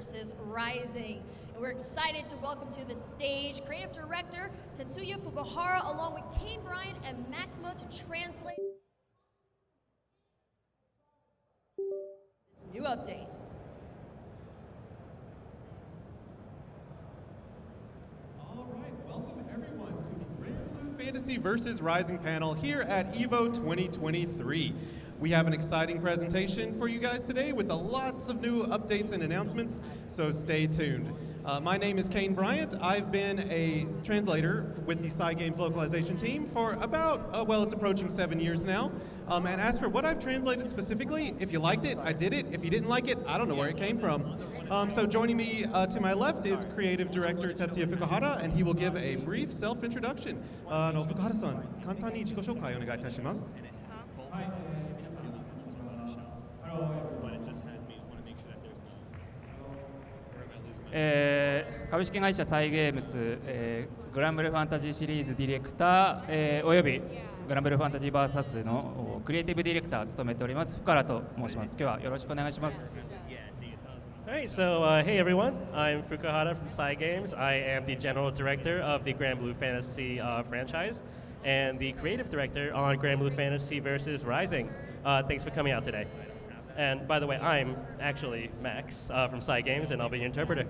versus Rising. And we're excited to welcome to the stage creative director Tetsuya Fukuhara along with Kane Bryant and Maxima to translate this new update. All right, welcome everyone to the Granblue Fantasy vs. Rising panel here at EVO 2023. We have an exciting presentation for you guys today with lots of new updates and announcements, so stay tuned. My name is Kane Bryant. I've been a translator with the Cygames localization team for about, well, it's approaching 7 years now. And as for what I've translated specifically, if you liked it, I did it. If you didn't like it, I don't know where it came from. So joining me to my left is creative director Tetsuya Fukuhara, and he will give a brief self-introduction. Fukuhara-san, 簡単に自己紹介お願いいたします。株式会社サイゲームス、グランブルファンタジーシリーズディレクター、およびグランブルファンタジー VS のクリエイティブディレクターを務めております福原と申します。今日はよろしくお願いします。Alright, so hey everyone, I'm Fukuhara from Cygames. I am the general director of the Granblue Fantasy franchise and the creative director on Granblue Fantasy vs. Rising. Thanks for coming out today. And by the way, I'm actually Max from Cygames, and I'll be your interpreter.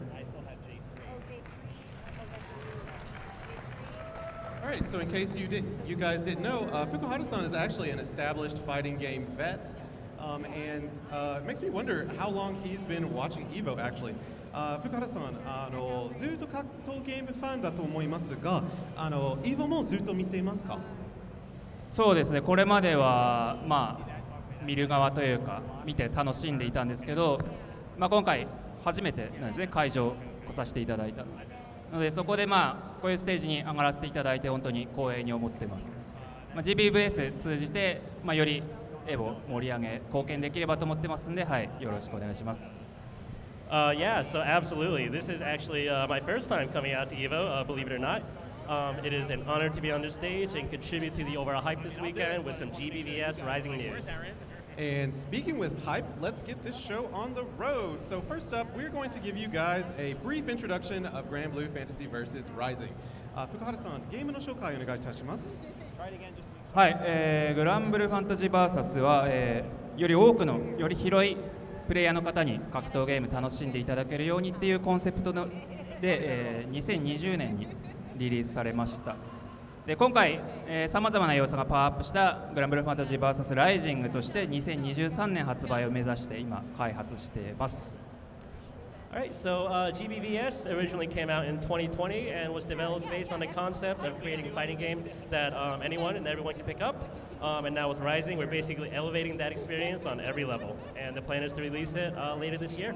All right, so in case you guys didn't know, Fukuhara-san is actually an established fighting game vet, and it makes me wonder how long he's been watching EVO, actually. Fukuhara-san, ずっと格闘ゲームファンだと思いますが、EVO もずっと見ていますか？そうですね、これまでは、見る側というか見て楽しんでいたんですけど、今回初めてなんですね、会場来させていただいたので、そこでこういうステージに上がらせていただいて本当に光栄に思っています。GBVS 通じて、よりエボ盛り上げ貢献できればと思ってますんで、はい、よろしくお願いします。Yeah, so absolutely. This is actually my first time coming out to EVO, believe it or not. It is an honor to be on the stage and contribute to the overall hype this weekend with some GBVS Rising news. And speaking with hype, let's get this show on the road. So first up, we're going to give you guys a brief introduction of Granblue Fantasy vs. Rising. Fukuhara-san, ゲームの紹介をお願いいたします。はい、グランブルファンタジー VS は、より多くのより広いプレイヤーの方に格闘ゲーム楽しんでいただけるようにっていうコンセプトで、2020年にリリースされました。で今回、さまざまな要素がパワーアップしたグランブルファンタジー VS ライジングとして2023年発売を目指して今開発しています。Alright, so GBVS originally came out in 2020 and was developed based on the concept of creating a fighting game that anyone and everyone can pick up. And now with Rising, we're basically elevating that experience on every level. And the plan is to release it later this year.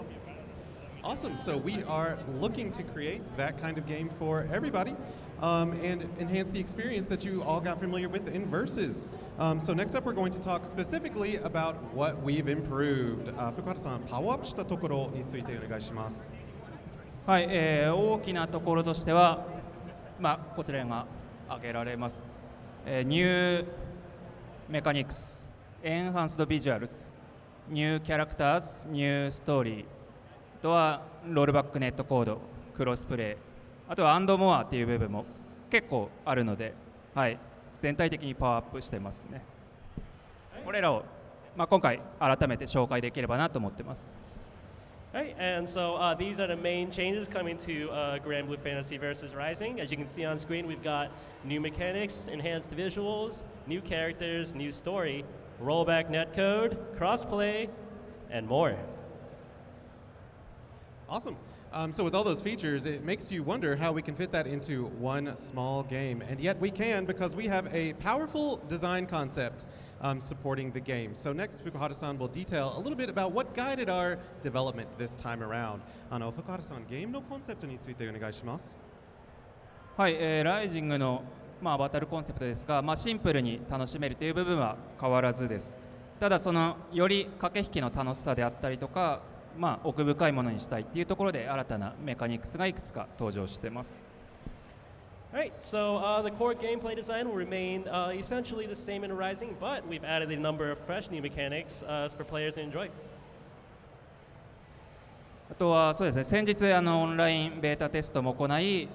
Awesome. So we are looking to create that kind of game for everybody and enhance the experience that you all got familiar with in Versus. So next up, we're going to talk specifically about what we've improved. Fukuhara-san, パワーアップしたところについてお願いします。はい、大きなところとしては、こちらが挙げられます。ニューメカニクス、エンハンスドビジュアルズ、ニューキャラクターズ、ニューストーリー。あとはロールバックネットコード、クロスプレイ、あとはアンドモアっていう部分も結構あるので、はい、全体的にパワーアップしてますね。これらを、今回改めて紹介できればなと思ってます。Right, and so these are the main changes coming to Granblue Fantasy vs. Rising. As you can see on screen, we've got new mechanics, enhanced visuals, new characters, new story, rollback netcode, crossplay, and more. Awesome. So with all those features, it makes you wonder how we can fit that into one small game. And yet we can, because we have a powerful design concept supporting the game. So next, Fukuhara-san will detail a little bit about what guided our development this time around. Fukuhara-san, ゲームのコンセプトについてお願いします。はい、ライジングの、バトルコンセプトですが、シンプルに楽しめるという部分は変わらずです。ただそのより駆け引きの楽しさであったりとか、奥深いものにしたいっていうところで新たなメカニクスがいくつか登場してます。Alright, so the core gameplay design will remain essentially the same in Rising, but we've added a number of fresh new mechanics for players to enjoy. あとはそうですね、先日オンラインベータテストも行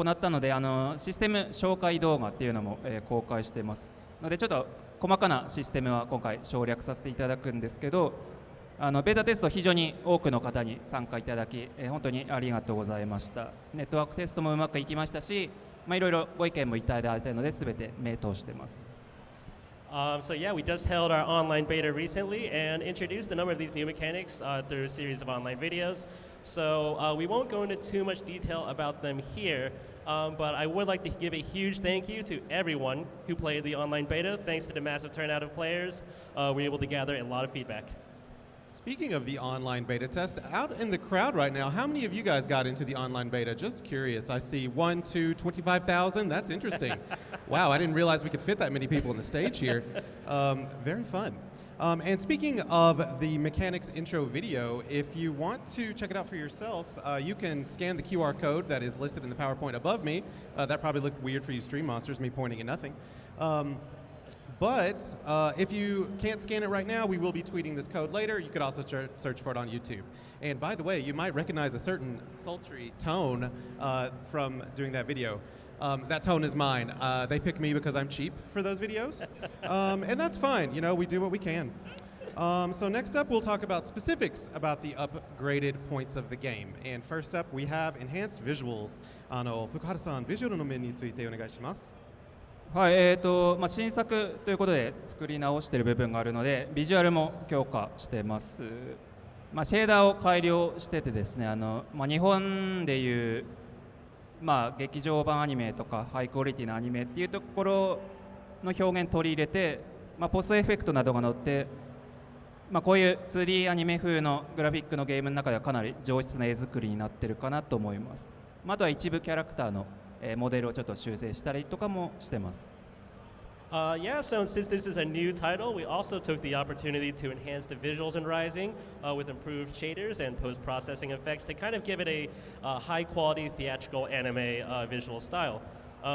ったのでシステム紹介動画っていうのも、公開していますので、ちょっと細かなシステムは今回省略させていただくんですけど、ベータテスト非常に多くの方に参加いただき、本当にありがとうございました。ネットワークテストもうまくいきましたし、いろいろご意見もいただいたので全て目通してます。So yeah, we just held our online beta recently and introduced a number of these new mechanics through a series of online videos. So we won't go into too much detail about them here, but I would like to give a huge thank you to everyone who played the online beta. Thanks to the massive turnout of players, we were able to gather a lot of feedback. Speaking of the online beta test, out in the crowd right now, how many of you guys got into the online beta? Just curious. I see 1, 2, 25,000. That's interesting. Wow, I didn't realize we could fit that many people on the stage here. Very fun. And speaking of the mechanics intro video, if you want to check it out for yourself, you can scan the QR code that is listed in the PowerPoint above me. That probably looked weird for you stream monsters, me pointing at nothing. But if you can't scan it right now, we will be tweeting this code later. You could also search for it on YouTube. And by the way, you might recognize a certain sultry tone from doing that video. That tone is mine. They pick me because I'm cheap for those videos. And that's fine. You know, we do what we can. So next up, we'll talk about specifics about the upgraded points of the game. And first up, we have enhanced visuals. Fukuhara-san, ビジュアルの面についてお願いします。はい、新作ということで作り直している部分があるので、ビジュアルも強化しています。シェーダーを改良しててですね、日本でいう、劇場版アニメとかハイクオリティなアニメっていうところの表現取り入れて、ポストエフェクトなどが載って、こういう 2D アニメ風のグラフィックのゲームの中ではかなり上質な絵作りになってるかなと思います。あとは一部キャラクターのモデルをちょっと修正したりとかもしてます。Yeah, so since this is a new title, we also took the opportunity to enhance the visuals in Rising with improved shaders and post-processing effects to kind of give it a high-quality theatrical anime visual style.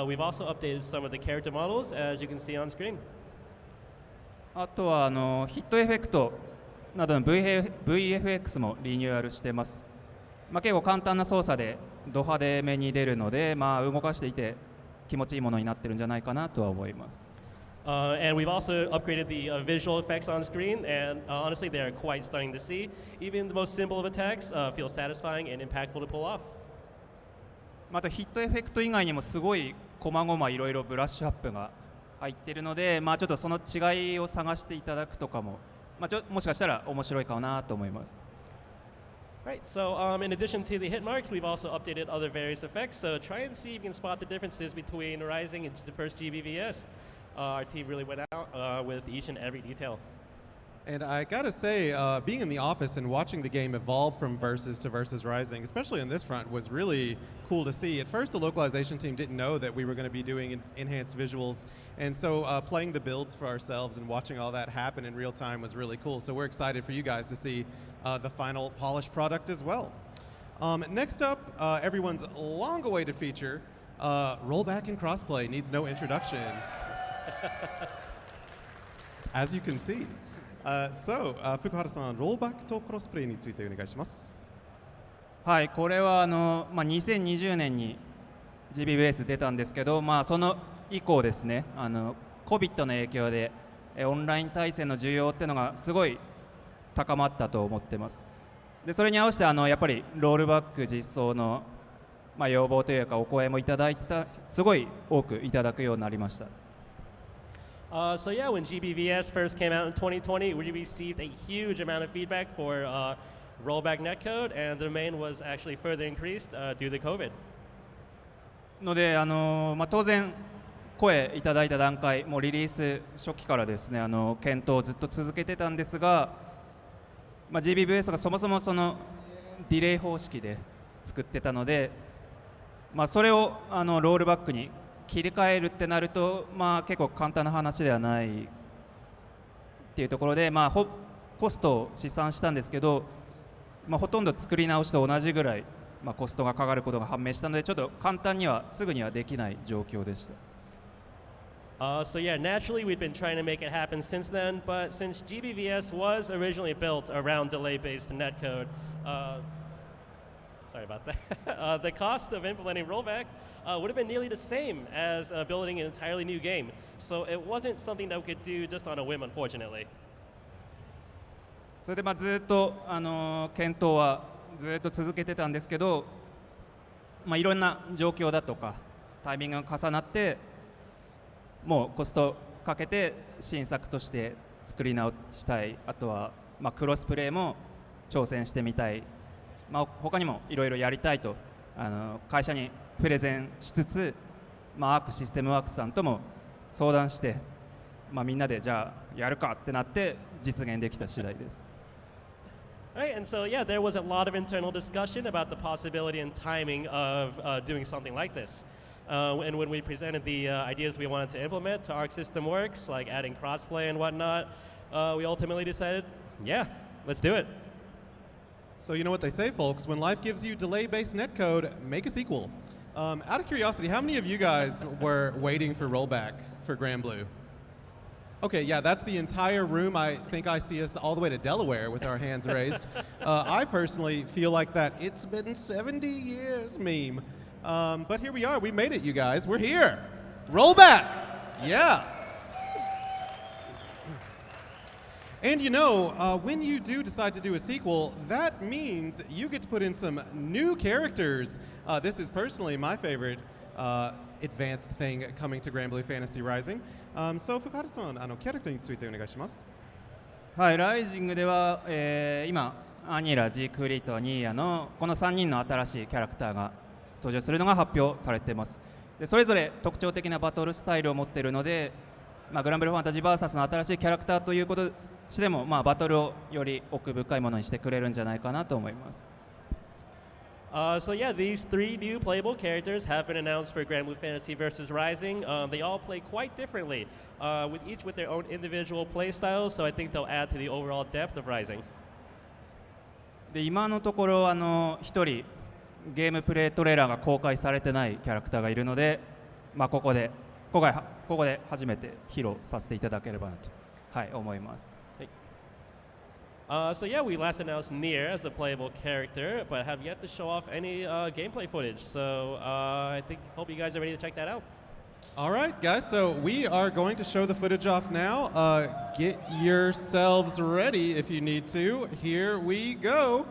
We've also updated some of the character models, as you can see on screen. あとはヒットエフェクトなどの VFX もリニューアルしてます。結構簡単な操作でド派手めに出るので、動かしていて気持ちいいものになってるんじゃないかなとは思います。And we've also upgraded the visual effects on screen, and honestly, they are quite stunning to see. Even the most simple of attacks feel satisfying and impactful to pull off. またヒットエフェクト以外にもすごい細々いろいろブラッシュアップが入ってるので、ちょっとその違いを探していただくとかも、もしかしたら面白いかなと思います。Right, so in addition to the hit marks, we've also updated other various effects. So try and see if you can spot the differences between Rising and the first GBVS. Our team really went out with each and every detail. And I gotta say, being in the office and watching the game evolve from Versus to Versus Rising, especially on this front, was really cool to see. At first, the localization team didn't know that we were going to be doing enhanced visuals, and so playing the builds for ourselves and watching all that happen in real time was really cool. So we're excited for you guys to see the final polished product as well. Next up, everyone's long-awaited feature, rollback and crossplay needs no introduction. As you can see. So, Fukuhara-san, ローバックとクロスプレイについてお願いします。はい、これは2020年に GBVS 出たんですけど、その以降ですね、COVID の影響でオンライン対戦の需要っていうのがすごい高まったと思ってます。でそれに合わせてやっぱりロールバック実装の、要望というかお声もいただいてた、すごい多くいただくようになりました。So yeah, when GBVS first came out in 2020, we received a huge amount of feedback for rollback netcode, and the domain was actually further increased due to COVID. ので当然声いただいた段階、もうリリース初期からですね、検討をずっと続けてたんですが、GBVS がそもそもそのディレイ方式で作ってたので、それをロールバックに切り替えるってなると、結構簡単な話ではないっていうところで、コストを試算したんですけど、ほとんど作り直しと同じぐらい、コストがかかることが判明したので、ちょっと簡単にはすぐにはできない状況でした。So yeah, naturally we've been trying to make it happen since then, but since GBVS was originally built around delay-based netcode, sorry about that, the cost of implementing rollback would have been nearly the same as building an entirely new game. So it wasn't something that we could do just on a whim, unfortunately. それでずっと、検討はずっと続けてたんですけど、いろんな状況だとかタイミングが重なってもうコストかけて新作として作り直したい、あとは、クロスプレイも挑戦してみたい、他にもいろいろやりたいと会社にプレゼンしつつ、アークシステムワークスさんとも相談して、みんなでじゃあやるかってなって実現できた次第です。Right, and so yeah, there was a lot of internal discussion about the possibility and timing of doing something like this. And when we presented the ideas we wanted to implement to Arc System Works, like adding crossplay and whatnot, we ultimately decided, yeah, let's do it. So you know what they say, folks, when life gives you delay-based netcode, make a sequel. Out of curiosity, how many of you guys were waiting for rollback for Granblue? Okay, yeah, that's the entire room. I think I see us all the way to Delaware with our hands raised. I personally feel like that "it's been 70 years" meme. But here we are. We made it, you guys. We're here. Rollback! Yeah. And you know, when you do decide to do a sequel, that means you get to put in some new characters. This is personally my favorite advanced thing coming to Granblue Fantasy Rising. So, Fukada-san, キャラクターについてお願いします。はい、ライジングでは、今アニラ、ジークリート、ニーヤのこの3人の新しいキャラクターが登場するのが発表されています。でそれぞれ特徴的なバトルスタイルを持っているので、グランブルファンタジー VS の新しいキャラクターということしても、バトルをより奥深いものにしてくれるんじゃないかなと思います。So yeah, these 3 new playable characters have been announced for Granblue Fantasy vs. Rising. They all play quite differently, with each with their own individual play styles, so I think they'll add to the overall depth of Rising. で今のところ1人ゲームプレイトレーラーが公開されてないキャラクターがいるので、ここで初めて披露させていただければなと、思います。So yeah, we last announced Nier as a playable character, but have yet to show off any gameplay footage. So I hope you guys are ready to check that out. All right, guys. So we are going to show the footage off now. Get yourselves ready if you need to. Here we go.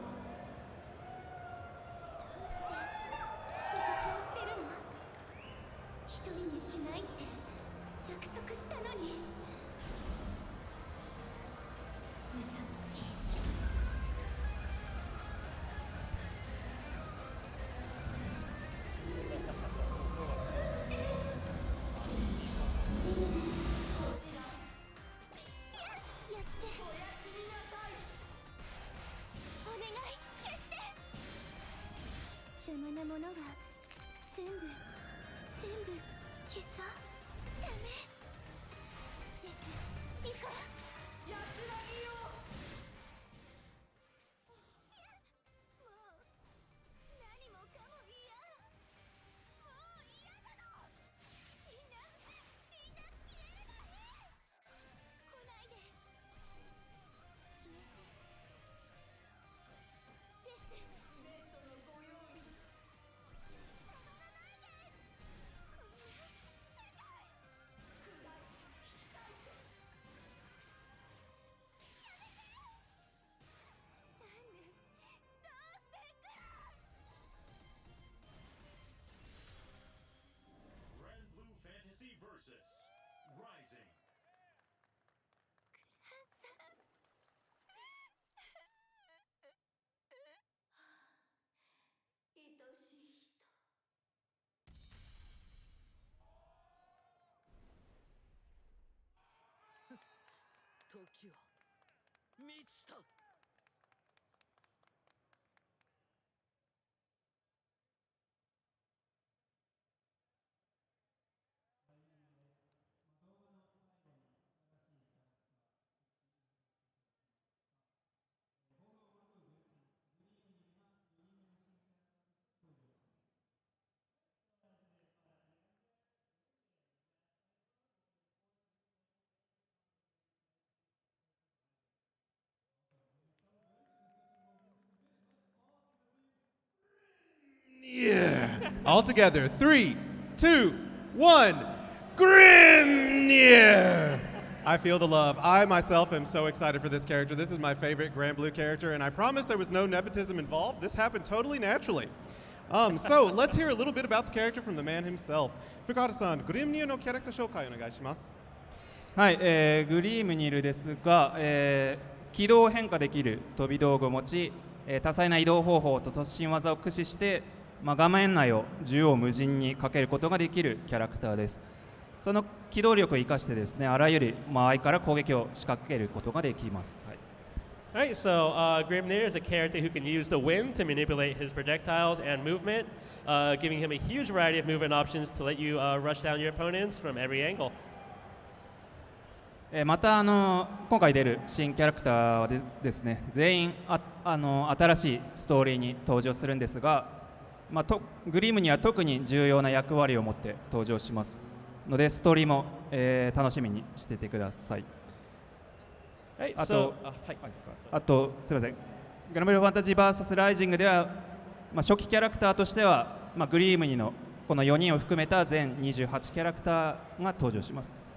邪魔なものは全部消そう。ダメです。いいからやつらによ。もう何もかも嫌。もう嫌なの。みんな消えればいい。来ないで。消えてです。ベッドのご用意。Granblue Fantasy vs. Rising. 愛しい人。時は満ちた。Yeah. All together. 3, 2, 1. Grimnir! I feel the love. I myself am so excited for this character. This is my favorite Granblue character, and I promise there was no nepotism involved. This happened totally naturally. So let's hear a little bit about the character from the man himself. Fukuhara-san, Grimnir no キャラクター紹介お願いします。はい、グリームニルですが、軌道を変化できる飛び道具を持ち、多彩な移動方法と突進技を駆使して、画面内を縦横無尽にかけることができるキャラクターです。その機動力を生かしてですね、あらゆる間合いから攻撃を仕掛けることができます。All right, so Grimnir is a character who can use the wind to manipulate his projectiles and movement, giving him a huge variety of movement options to let you rush down your opponents from every angle. また今回出る新キャラクターはですね、全員新しいストーリーに登場するんですが、グリームには特に重要な役割を持って登場しますので、ストーリーも、楽しみにしててください。あとすみません、グランブルーファンタジー VS ライジングでは、初期キャラクターとしては、グリームにのこの4人を含めた全28キャラクターが登場します。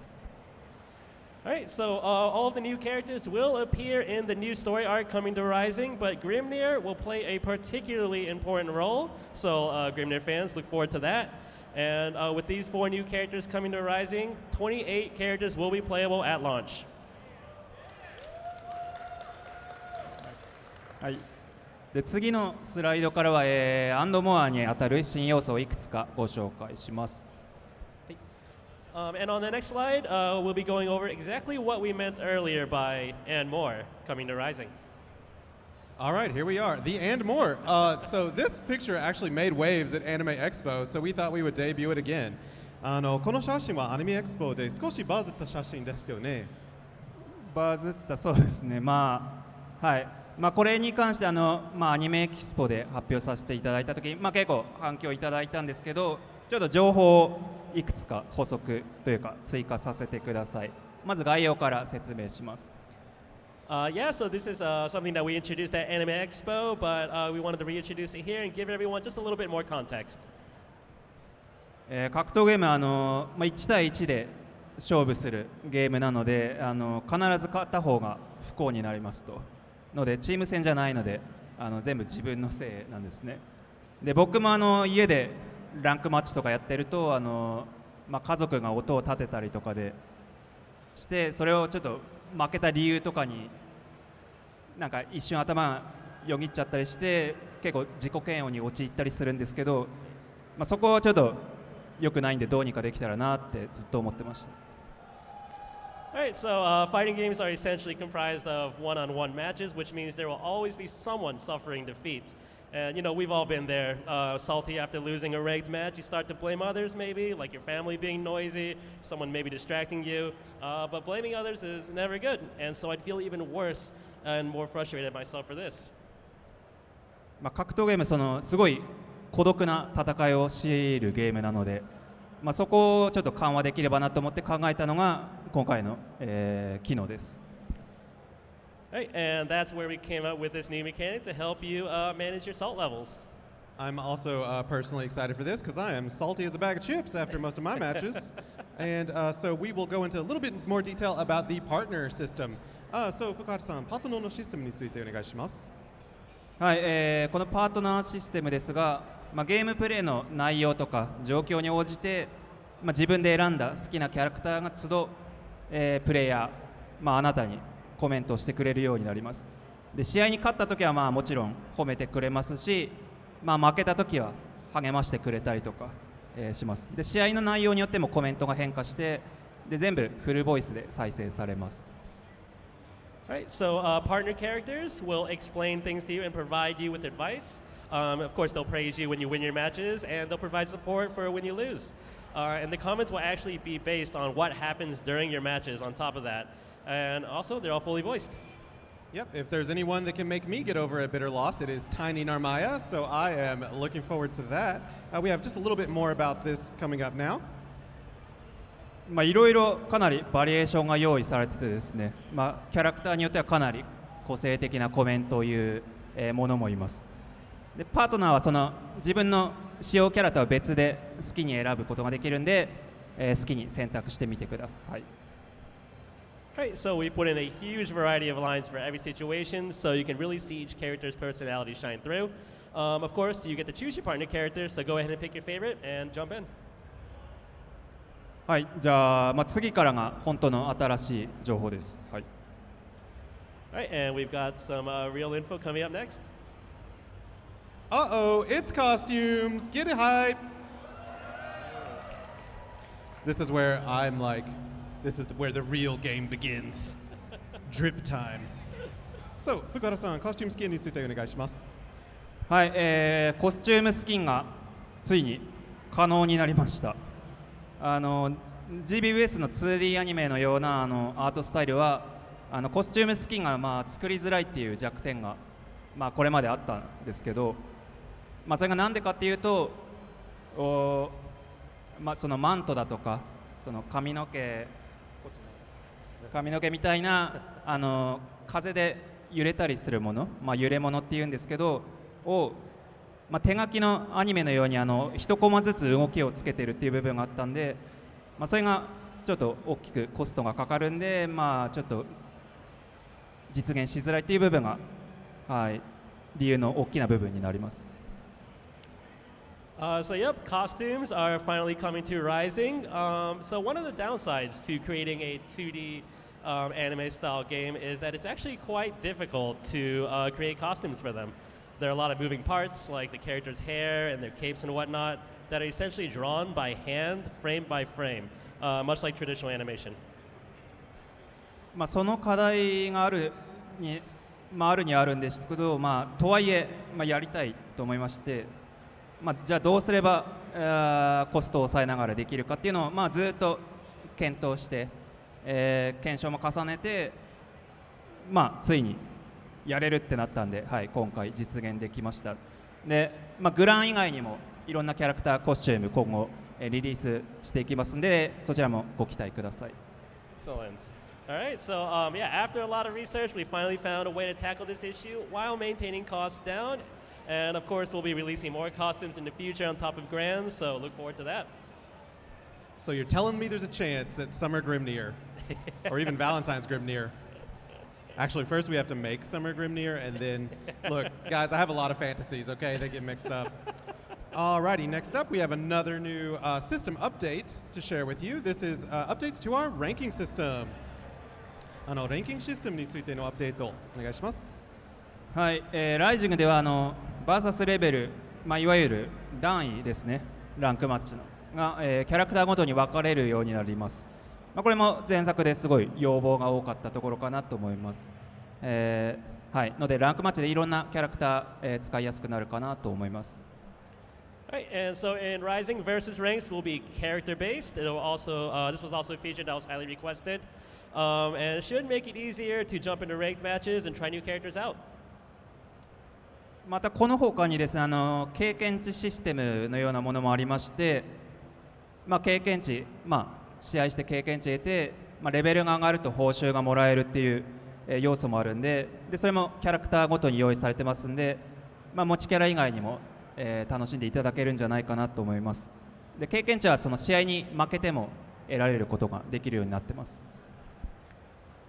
Alright, so all of the new characters will appear in the new story arc coming to Rising, but Grimnir will play a particularly important role, so Grimnir fans look forward to that. And with these 4 new characters coming to Rising, 28 characters will be playable at launch. はい、で次のスライドからは、アンドモアにあたる新要素をいくつかご紹介します。And on the next slide, we'll be going over exactly what we meant earlier by and more coming to Rising. All right, here we are, the and more. So this picture actually made waves at Anime Expo, so we thought we would debut it again. この写真はアニメエクスポで少しバズった写真ですよね。バズったそうですね。はい。これに関してアニメエキスポで発表させていただいたときに、結構反響いただいたんですけど、ちょっと情報をいくつか補足というか追加させてください。まず概要から説明します。Yeah, so this is something that we introduced at Anime Expo, but we wanted to reintroduce it here and give everyone just a little bit more context. 格闘ゲームは1対1で勝負するゲームなので、必ず片方が不幸になりますと。のでチーム戦じゃないので全部自分のせいなんですね。で僕も家でランクマッチとかやってると家族が音を立てたりとかでしてそれをちょっと負けた理由とかになんか一瞬頭よぎっちゃったりして結構自己嫌悪に陥ったりするんですけど、そこはちょっと良くないんでどうにかできたらなってずっと思ってました。Alright, so fighting games are essentially comprised of one-on-one matches, which means there will always be someone suffering defeat. And you know, we've all been there, salty after losing a ranked match. You start to blame others maybe, like your family being noisy, someone maybe distracting you. But blaming others is never good. And so I'd feel even worse and more frustrated myself for this. 格闘ゲームすごい孤独な戦いを強いるゲームなので、そこをちょっと緩和できればなと思って考えたのが今回の、機能です。Right, and that's where we came up with this new mechanic to help you manage your salt levels. I'm also personally excited for this because I am salty as a bag of chips after most of my matches. And so we will go into a little bit more detail about the partner system. So Fukuhara-san, パートナーのシステムについてお願いします。はい、このパートナーシステムですが、ゲームプレイの内容とか状況に応じて、自分で選んだ好きなキャラクターが都度、プレイヤー、あなたにコメントをしてくれるようになります。で試合に勝ったときはもちろん褒めてくれますし、負けたときは励ましてくれたりとか、します。で試合の内容によってもコメントが変化してで全部フルボイスで再生されます。Right, so partner characters will explain things to you and provide you with advice. Of course, they'll praise you when you win your matches, and they'll provide support for when you lose. And the comments will actually be based on what happens during your matches on top of that. And also, they're all fully voiced. Yep, if there's anyone that can make me get over a bitter loss, it is Tiny Narmaya, so I am looking forward to that. We have just a little bit more about this coming up now. いろいろかなりバリエーションが用意されててですね、キャラクターによってはかなり個性的なコメントを言うものもいます。でパートナーは自分の使用キャラとは別で好きに選ぶことができるんで、好きに選択してみてください。Alright, so we put in a huge variety of lines for every situation, so you can really see each character's personality shine through. Of course, you get to choose your partner character, so go ahead and pick your favorite and jump in. はい、じゃあ、次からが本当の新しい情報です。はい。Alright, and we've got some real info coming up next. Uh-oh, it's costumes. Get it hype. This is where I'm like, this is where the real game begins. Drip time. So, 福原さん、コスチュームスキンについてお願いします。はい、コスチュームスキンがついに可能になりました。GBS の 2D アニメのようなアートスタイルはコスチュームスキンが作りづらいっていう弱点が、これまであったんですけど、それがなんでかっていうとそのマントだとかその髪の毛みたいな風で揺れたりするもの、揺れ物っていうんですけどを、手書きのアニメのように1コマずつ動きをつけてるっていう部分があったんで、それがちょっと大きくコストがかかるんで、ちょっと実現しづらいっていう部分が、理由の大きな部分になります。So yep, costumes are finally coming to Rising. So one of the downsides to creating a 2D anime style game is that it's actually quite difficult to create costumes for them. There are a lot of moving parts like the character's hair and their capes and whatnot that are essentially drawn by hand, frame by frame, much like traditional animation. その課題があるんですけど、とはいえ、やりたいと思いまして、じゃあどうすればコストを抑えながらできるかっていうのを、ずっと検討して、検証も重ねて、ついにやれるってなったんで、今回実現できました。で、グラン以外にもいろんなキャラクターコスチューム今後リリースしていきますんで、そちらもご期待ください。Excellent. All right, so yeah, after a lot of research, we finally found a way to tackle this issue while maintaining costs down. And of course, we'll be releasing more costumes in the future on top of Grand, so look forward to that. So you're telling me there's a chance at Summer Grimnir, or even Valentine's Grimnir. Actually, first we have to make Summer Grimnir, and then, look, guys, I have a lot of fantasies, okay? They get mixed up. Alrighty, next up we have another new system update to share with you. This is updates to our ranking system. ランキングシステムについてのアップデートお願いします。はい、ライジングではバーサスレベル、いわゆる段位ですね、ランクマッチのが、キャラクターごとに分かれるようになります。これも前作ですごい要望が多かったところかなと思います。のでランクマッチでいろんなキャラクター、使いやすくなるかなと思います。Right, and so in Rising versus Ranks will be character based. It will also this was also a feature that was highly requested. And it should make it easier to jump into ranked matches and try new characters out. またこの他にですね、経験値システムのようなものもありまして、経験値、試合して経験値得て、レベルが上がると報酬がもらえるっていう、要素もあるんで、それもキャラクターごとに用意されてますんで、持ちキャラ以外にも、楽しんでいただけるんじゃないかなと思います。で、経験値はその試合に負けても得られることができるようになってます。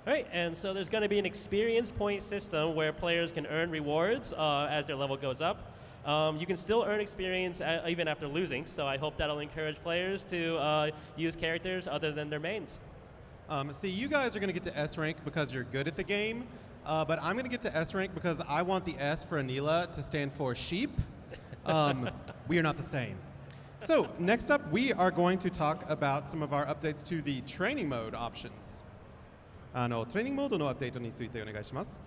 Right, and so there's going to be an experience point system where players can earn rewards as their level goes up. You can still earn experience even after losing, so I hope that'll encourage players to use characters other than their mains. See, you guys are going to get to S rank because you're good at the game, but I'm going to get to S rank because I want the S for Anila to stand for sheep. We are not the same. So next up, we are going to talk about some of our updates to the training mode options. トレーニングモードのアップデートについてお願いします。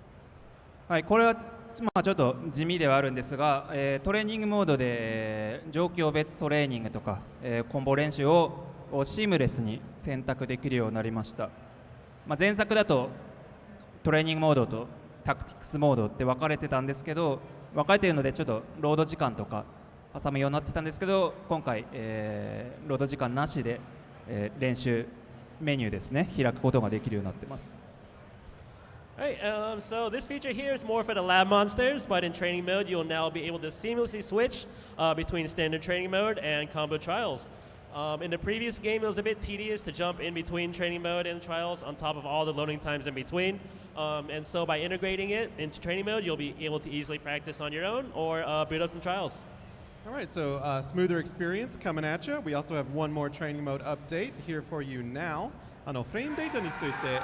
はい、これはちょっと地味ではあるんですが、トレーニングモードで状況別トレーニングとか、コンボ練習をシームレスに選択できるようになりました。前作だとトレーニングモードとタクティクスモードって分かれてたんですけど、分かれているのでちょっとロード時間とか挟むようになってたんですけど、今回、ロード時間なしで、練習メニューですね、開くことができるようになってます。Alright, so this feature here is more for the lab monsters, but in training mode, you'll now be able to seamlessly switch between standard training mode and combo trials. In the previous game, it was a bit tedious to jump in between training mode and trials on top of all the loading times in between. And so by integrating it into training mode, you'll be able to easily practice on your own or boot up some trials. All right, so smoother experience coming at you. We also have one more training mode update here for you now. フレームデータについて、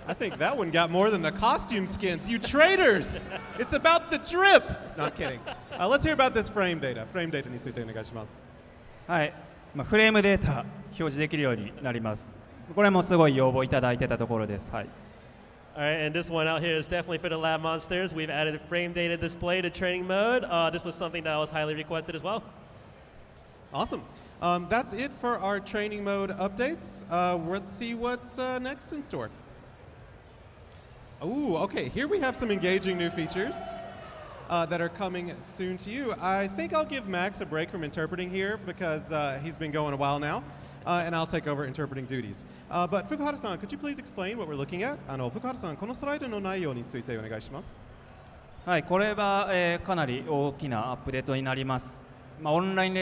I think that one got more than the costume skins. You traitors! It's about the drip! Not kidding. Let's hear about this frame data. Frame data についてお願いします。はい、フレームデータ表示できるようになります。これもすごい要望いただいてたところです。はい。Alright, and this one out here is definitely for the lab monsters. We've added a frame data display to training mode. This was something that was highly requested as well. Awesome. That's it for our training mode updates. Let's see what's next in store. Ooh, okay, here we have some engaging new features that are coming soon to you. I think I'll give Max a break from interpreting here because he's been going a while now, and I'll take over interpreting duties. But Fukuhara-san, could you please explain what we're looking at? Fukuhara-san、このスライドの内容についてお願いします。はい、これは、かなり大きなアップデートになります。オンライン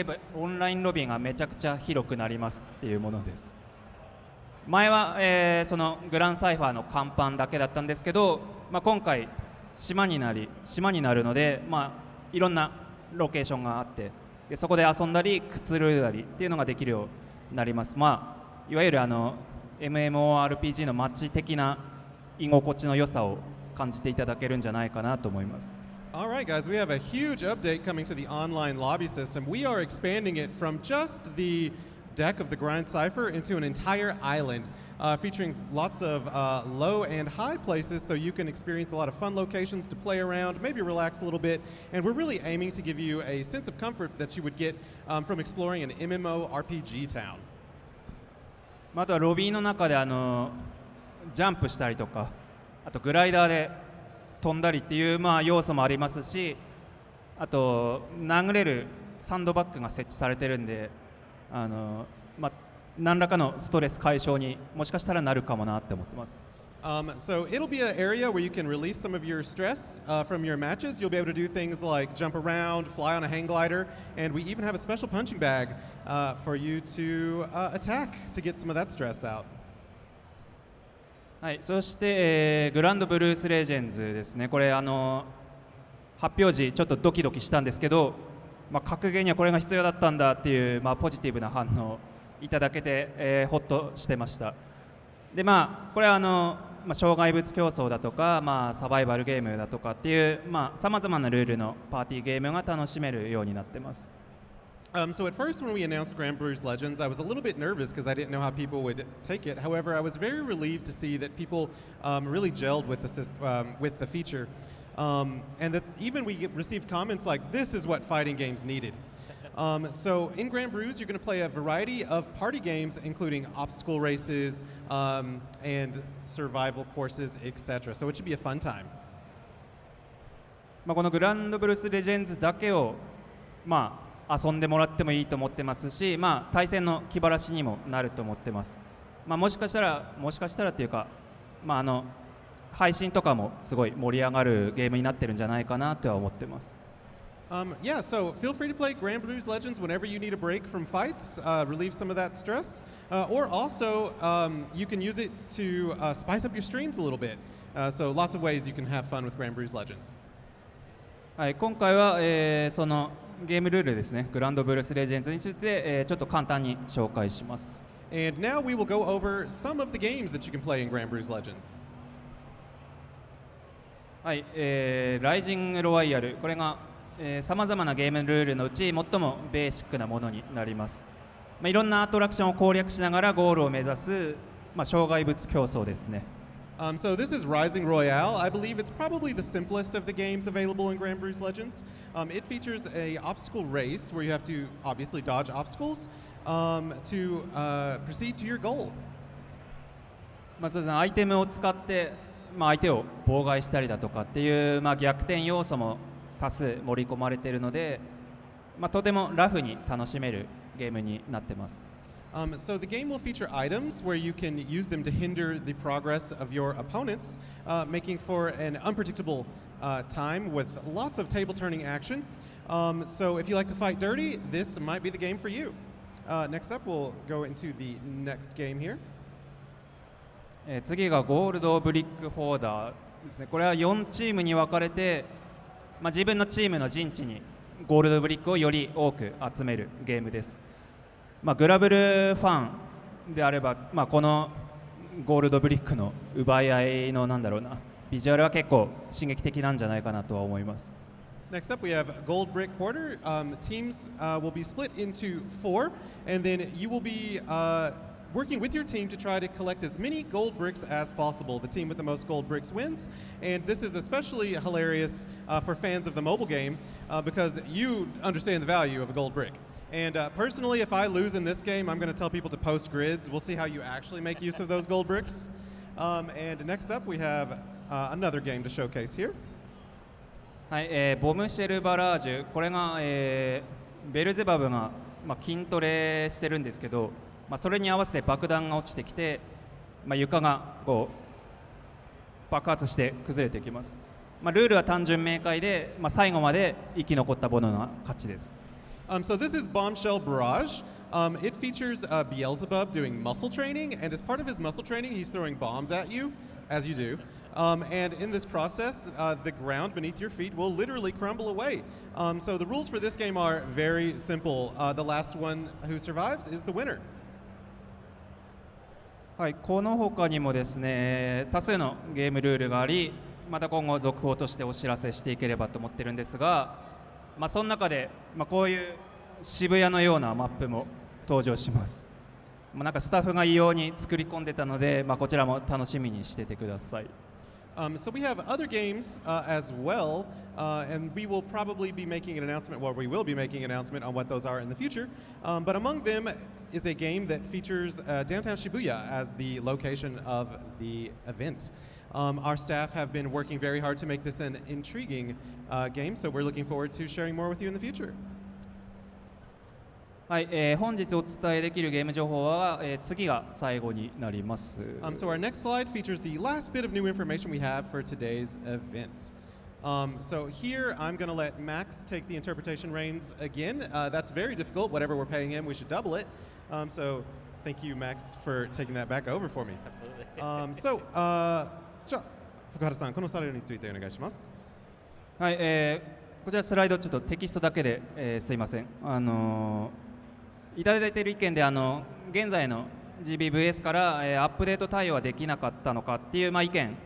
ロビーがめちゃくちゃ広くなりますっていうものです。前は、そのグランサイファーの甲板だけだったんですけど、今回島になるので、いろんなロケーションがあって、でそこで遊んだりくつろいだりっていうのができるようになります。いわゆるMMORPG の街的な居心地の良さを感じていただけるんじゃないかなと思います。All right, guys, we have a huge update coming to the online lobby system. We are expanding it from just the deck of the Grind Cipher into an entire island, featuring lots of low and high places so you can experience a lot of fun locations to play around, maybe relax a little bit, and we're really aiming to give you a sense of comfort that you would get from exploring an MMORPG town. あとはロビーの中でジャンプしたりとか、あとグライダーで飛んだりっていう要素もありますし、あと殴れるサンドバッグが設置されてるんで、何らかのストレス解消にもしかしたらなるかもなって思ってます。So it'll be an area where you can release some of your stress from your matches. You'll be able to do things like jump around, fly on a hang glider, and we even have a special punching bag for you to attack to get some of that stress out. はい、そして、グランドブルースレジェンズですね。これ発表時ちょっとドキドキしたんですけど、格ゲーにはこれが必要だったんだっていう、ポジティブな反応をいただけて、ほっとしてました。でこれは障害物競争だとか、サバイバルゲームだとかっていうさまざまなルールのパーティーゲームが楽しめるようになってます。So at first when we announced Granblue's Legends, I was a little bit nervous because I didn't know how people would take it. However, I was very relieved to see that people really gelled with the feature. And that even we received comments like, this is what fighting games needed. So in Granblue's, you're going to play a variety of party games, including obstacle races and survival courses, etc. So it should be a fun time. このグランドブルースレジェンズだけを遊んでもらってもいいと思ってますし、対戦の気晴らしにもなると思ってます。もしかしたらっていうか、配信とかもすごい盛り上がるゲームになってるんじゃないかなとは思ってます。Yeah, so feel free to play Granblue's Legends whenever you need a break from fights, relieve some of that stress, or also you can use it to spice up your streams a little bit. So lots of ways you can have fun with Granblue's Legends. はい、今回は、そのゲームルールですね、グランドブルースレジェンズについて、ちょっと簡単に紹介します。And now we will go over some of the games that you can play in Granblue's Legends. はい、ライジングロワイヤル、これがさまざまなゲームルールのうち最もベーシックなものになります。いろんなアトラクションを攻略しながらゴールを目指す、障害物競争ですね。So this is Rising Royale. I believe it's probably the simplest of the games available in Granblue's Legends. It features a obstacle race where you have to obviously dodge obstacles to proceed to your goal. そうですね、アイテムを使って、相手を妨害したりだとかっていう、逆転要素も多数盛り込まれているので、とてもラフに楽しめるゲームになってます。So the game will feature items where you can use them to hinder the progress of your opponents, making for an unpredictable time with lots of table-turning action. So if you like to fight dirty, this might be the game for you. Next up, we'll go into the next game here. 次がゴールドブリックホーダーですね。これは4チームに分かれて、自分のチームの陣地にゴールドブリックをより多く集めるゲームです。グラブルファンであれば、このゴールドブリックの奪い合いのビジュアルは結構刺激的なんじゃないかなとは思います。Next up, we have Gold Brick Hoarder. Teams will be split into 4, and then you will be working with your team to try to collect as many gold bricks as possible. The team with the most gold bricks wins, and this is especially hilarious for fans of the mobile game because you understand the value of a gold brick. And personally, if I lose in this game, I'm going to tell people to post grids. We'll see how you actually make use of those gold bricks. And next up, we have another game to showcase here. はい、ボムシェルバラージュ、これが、ベルゼバブが、筋トレしてるんですけど、それに合わせて爆弾が落ちてきて、床がこう爆発して崩れてきます。ルールは単純明快で、最後まで生き残った者が勝ちです。So this is Bombshell Barrage. It features Beelzebub doing muscle training, and as part of his muscle training, he's throwing bombs at you, as you do. And in this process, the ground beneath your feet will literally crumble away. So the rules for this game are very simple. The last one who survives is the winner. はい、この他にもですね、多数のゲームルールがあり、また今後続報としてお知らせしていければと思ってるんですが、その中で、こういう渋谷のようなマップも登場します。スタッフが異様に作り込んでたので、こちらも楽しみにしててください。So we have other games as well, and we will probably be making an announcement, well, we will be making an announcement on what those are in the future. But among them is a game that features downtown Shibuya as the location of the event. Our staff have been working very hard to make this an intriguing game, so we're looking forward to sharing more with you in the future. はい、本日お伝えできるゲーム情報は、次が最後になります。So our next slide features the last bit of new information we have for today's event. So here I'm going to let Max take the interpretation reins again. That's very difficult. Whatever we're paying him, we should double it. So thank you, Max, for taking that back over for me. Absolutely. So じゃあ福原さん、このスライドについてお願いします。はい、こちらスライドちょっとテキストだけで、すいません。いただいている意見で現在の GBVS から、アップデート対応はできなかったのかっていう、意見、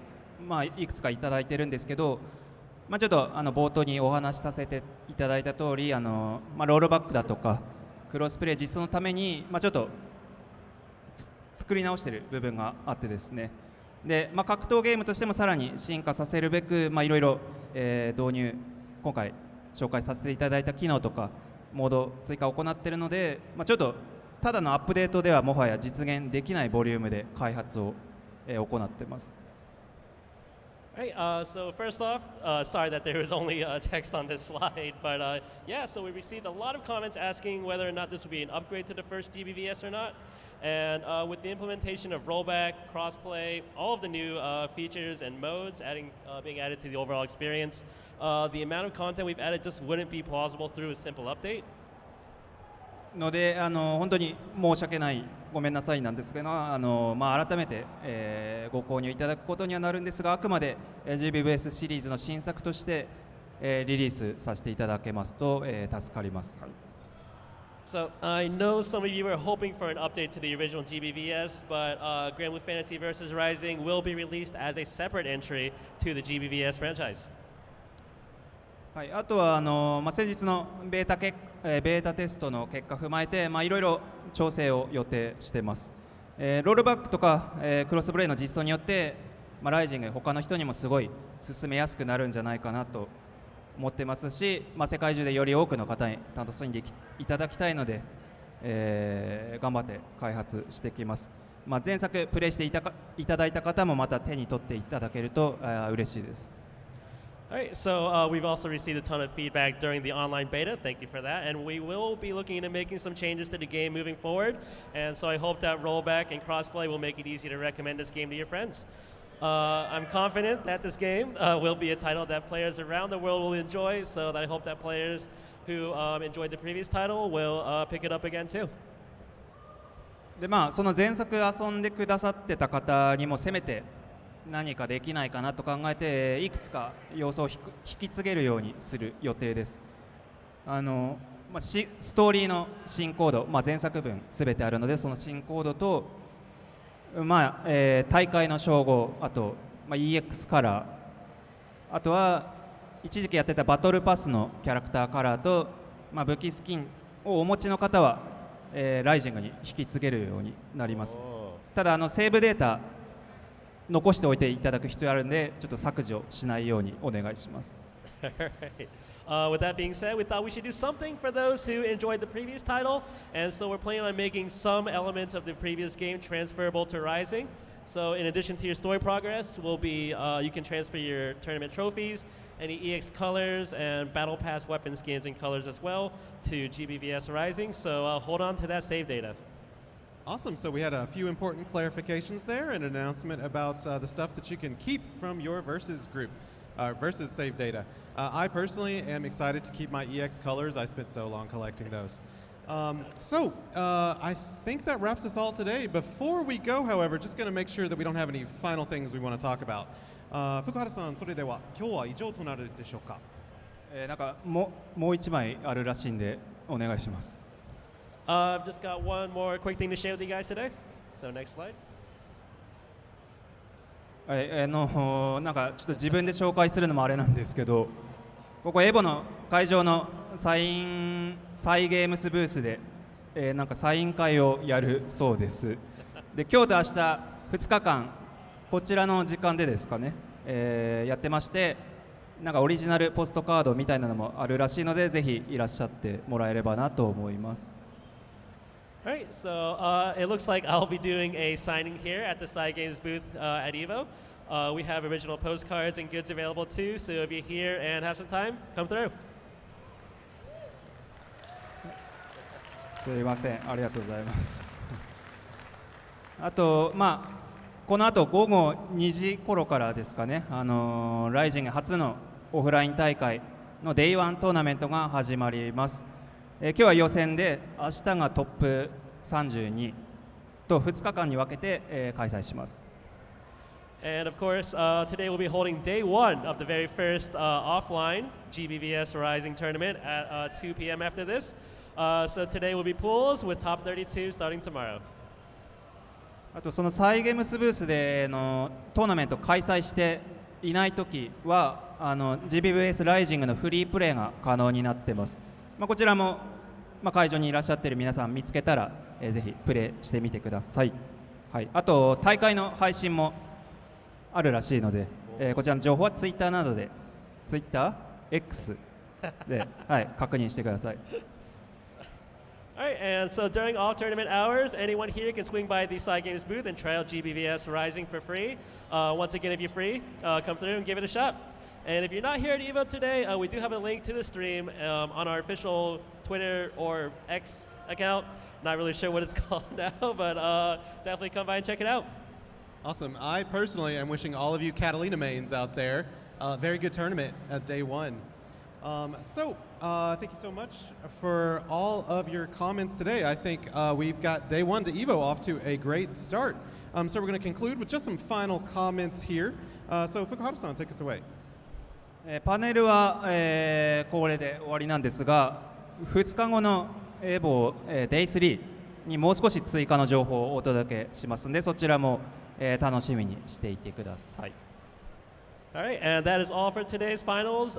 いくつかいただいてるんですけど、ちょっと冒頭にお話しさせていただいた通りロールバックだとかクロスプレー実装のために、ちょっと作り直している部分があってですね、で、格闘ゲームとしてもさらに進化させるべく、いろいろ、導入、今回紹介させていただいた機能とかモード追加を行っているので、ちょっとただのアップデートではもはや実現できないボリュームで開発を、行っています。Right, so first off, sorry that there was only text on this slide, but yeah, so we received a lot of comments asking whether or not this would be an upgrade to the first GBVS or not. And with the implementation of rollback, crossplay, all of the new features and modes being added to the overall experience, the amount of content we've added just wouldn't be plausible through a simple update. ので本当に申し訳ない、ごめんなさいなんですけど、改めて、ご購入いただくことにはなるんですが、あくまで GBVS シリーズの新作として、リリースさせていただけますと、助かります。So I know some of you are hoping for an update to the original GBVS, but Granblue Fantasy vs. Rising will be released as a separate entry to the GBVS franchise. はい、あとは先日のベータテストの結果を踏まえて、いろいろ調整を予定しています。ロールバックとか、クロスプレイの実装によって、ライジング他の人にもすごい進めやすくなるんじゃないかなと思ってますし、世界中でより多くの方に楽しんでいただきたいので、頑張って開発していきます。前作プレイしていただいた方もまた手に取っていただけると嬉しいです。All right, so we've also received a ton of feedback during the online beta. Thank you for that. And we will be looking into making some changes to the game moving forward. And so I hope that rollback and crossplay will make it easy to recommend this game to your friends. I'm confident that this game will be a title that players around the world will enjoy, so that I hope that players who enjoyed the previous title will pick it up again too. でその前作遊んでくださってた方にもせめて何かできないかなと考えていくつか要素を引き継げるようにする予定です。ストーリーの新コード、前作分すべてあるのでその新コードと、大会の称号、あと、EX カラー、あとは一時期やってたバトルパスのキャラクターカラーと、武器スキンをお持ちの方は、ライジングに引き継げるようになります。ただセーブデータ残しておいていただく必要あるんでちょっと削除しないようにお願いします。With that being said, we thought we should do something for those who enjoyed the previous title, and so we're planning on making some elements of the previous game transferable to Rising. So in addition to your story progress, will be you can transfer your tournament trophies, any EX colors, and Battle Pass weapon skins and colors as well to GBVS Rising. So hold on to that save data. Awesome. So we had a few important clarifications there and an announcement about the stuff that you can keep from your Versus group, Versus save data. I personally am excited to keep my EX colors. I spent so long collecting those. I think that wraps us all today. Before we go, however, just going to make sure that we don't have any final things we want to talk about. Fukuhara-san, それでは今日は以上となるでしょうか。なんかもう一枚あるらしいんでお願いします。I've just got one more quick thing to share with you guys today. So next slide. なんかちょっと自分で紹介するのもあれなんですけど、ここエボの会場のサイゲームスブースで、なんかサイン会をやるそうです。で今日と明日2日間こちらの時間でですかね、やってまして、なんかオリジナルポストカードみたいなのもあるらしいので、ぜひいらっしゃってもらえればなと思います。All right, so it looks like I'll be doing a signing here at the Cygames booth at EVO. We have original postcards and goods available too, so if you're here and have some time, come through. すいません、ありがとうございます。あと、この後午後2時頃からですかね、ライジング初のオフライン大会の Day1 トーナメントが始まります。今日は予選で明日がトップ32と2日間に分けて、開催します。And of course, today we'll be holding day one of the very first offline GBVS Rising tournament at 2 p.m. after this. So today will be pools with top 32 starting tomorrow. あとそのサイゲームスブースでのトーナメント開催していないときはGBVS ライジングのフリープレイが可能になってます。こちらも、会場にいらっしゃっている皆さん見つけたら、ぜひプレイしてみてください。はい、あと大会の配信もあるらしいので、こちらの情報はツイッターなどでツイッター X で、確認してください。All right, and so during all tournament hours, anyone here can swing by the Cygames booth and try out GBVS Rising for free. Once again, if you're free, come through and give it a shot. And if you're not here at EVO today, we do have a link to the stream on our official Twitter or X account. Not really sure what it's called now, but definitely come by and check it out. Awesome. I personally am wishing all of you Catalina mains out there a very good tournament at day one. Thank you so much for all of your comments today. I think we've got day one to EVO off to a great start. So we're going to conclude with just some final comments here. So Fukuhara-san, take us away. パネルは、これで終わりなんですが、2日後のエボDay3にもう少し追加の情報をお届けしますので、そちらも、楽しみにしていてください。All right, and that is all for today's finals.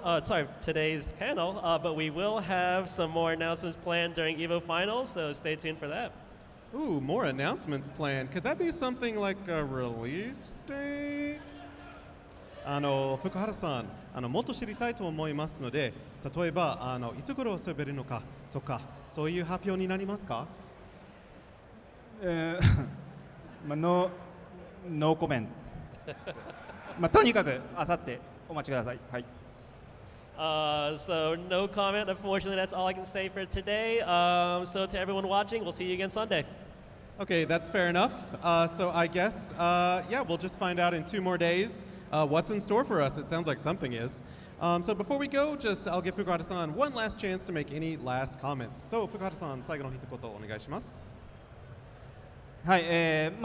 Today's panel. But we will have some more announcements planned during EVO finals, so stay tuned for that. Ooh, more announcements planned. Could that be something like a release date? 福原さん、もっと知りたいと思いますので、例えばいつ頃遊べるのかとか、そういう発表になりますか？ノーコメント。とにかくあさってお待ちください。はい。So no comment, unfortunately. That's all I can say for today. So to everyone watching, we'll see you again Sunday. Okay, that's fair enough. So I guess, yeah, we'll just find out in 2 more days what's in store for us. It sounds like something is. So before we go, I'll give Fukuhara-san one last chance to make any last comments. So Fukuhara-san, 最後の一言お願いします。はい、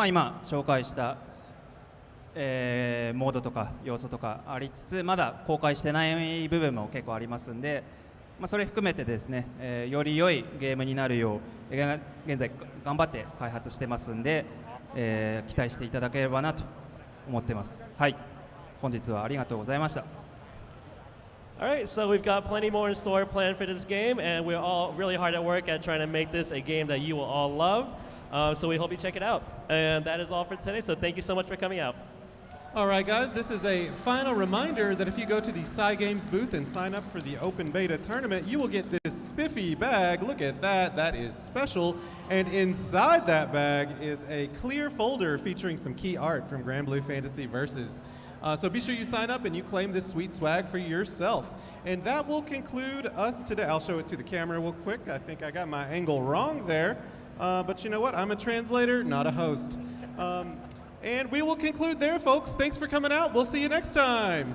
今紹介した、モードとか要素とかありつつまだ公開してない部分も結構ありますんで、それ含めてですね、より良いゲームになるよう現在頑張って開発してますんで、期待していただければなと思ってます。はい、本日はありがとうございました。All right, so we've got plenty more in store planned for this game, and we're all really hard at work at trying to make this a game that you will all love. So we hope you check it out. And that is all for today, so thank you so much for coming out. All right, guys, this is a final reminder that if you go to the Cygames booth and sign up for the open beta tournament, you will get this spiffy bag. Look at that. That is special. And inside that bag is a clear folder featuring some key art from Granblue Fantasy Versus. So be sure you sign up and you claim this sweet swag for yourself. And that will conclude us today. I'll show it to the camera real quick. I think I got my angle wrong there. But you know what? I'm a translator, not a host. And we will conclude there, folks. Thanks for coming out. We'll see you next time.